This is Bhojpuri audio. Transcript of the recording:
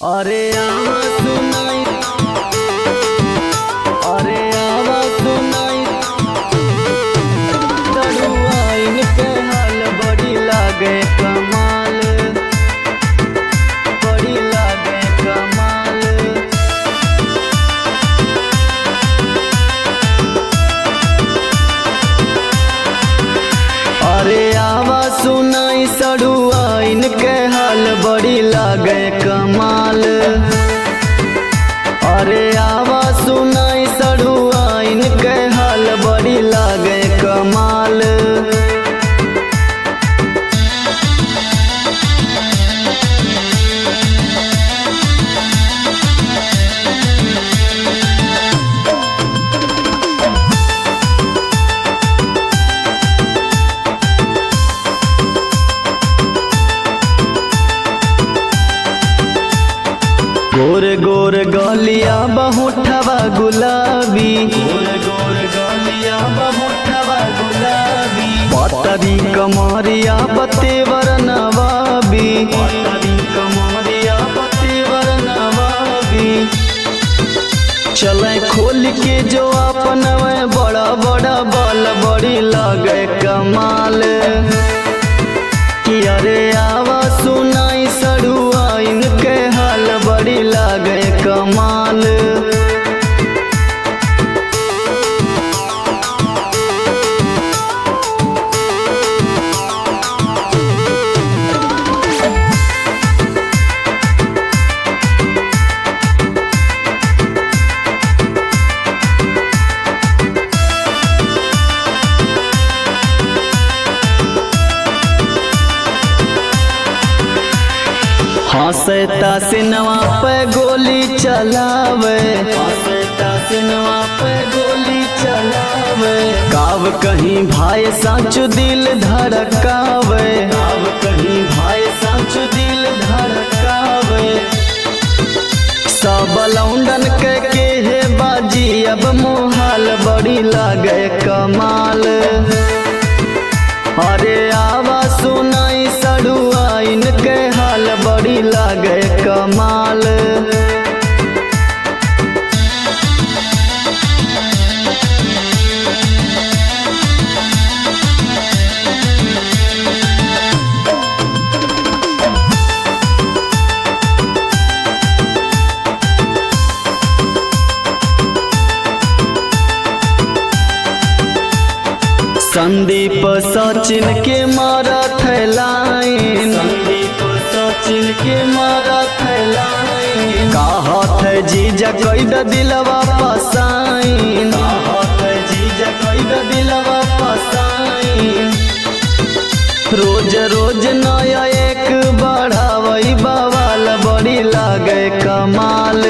अरे आवा सुनाई, अरे आवा सुनाई, तरुआइन के हाल बड़ी लागे कमाल, बड़ी लागे कमाल। अरे आवा सुनाई सड़ुआइन के हाल बड़ी लागे कमाल। अरे आवा सुनाई सड़ुआइन के हाल बड़ी लागे कमाल। गोर गोर गलिया बहुठवा गुलाबी, गोर गोर गलिया बहुठवा गुलाबी। पतरी कमरिया बतेवर नवाबी, पतरी कमरिया बतेवर नवाबी। चले खोल के जो अपन बड़ा बड़ा बल बड़ी लगे कमाल। कि अरे आवा सुनाई सड़ुआइन के हाल बड़ी लागे कमाल। हंसता सिनवा पे गोली चलावे, हंसता सिनवा पे गोली चलावे। काव कहीं भाई साचु दिल धड़कावे, काव कहीं भाई साचु दिल धड़कावे। सब लौंडन के हे बाजी अब मुहाल बड़ी लागे कमाल। अरे आवा सुनाई सड़ुआइन के हाल बड़ी लागे कमाल। संदीप सचिन के मारत है लाइन, संदीप सचिन के मारत है लाइन। कहत है जीजा कैद दिलवा पसाइन, कहत है जीजा कैद दिलवा पसाइन। रोज रोज नया एक बढ़ावई बवाल बड़ी लागे कमाल।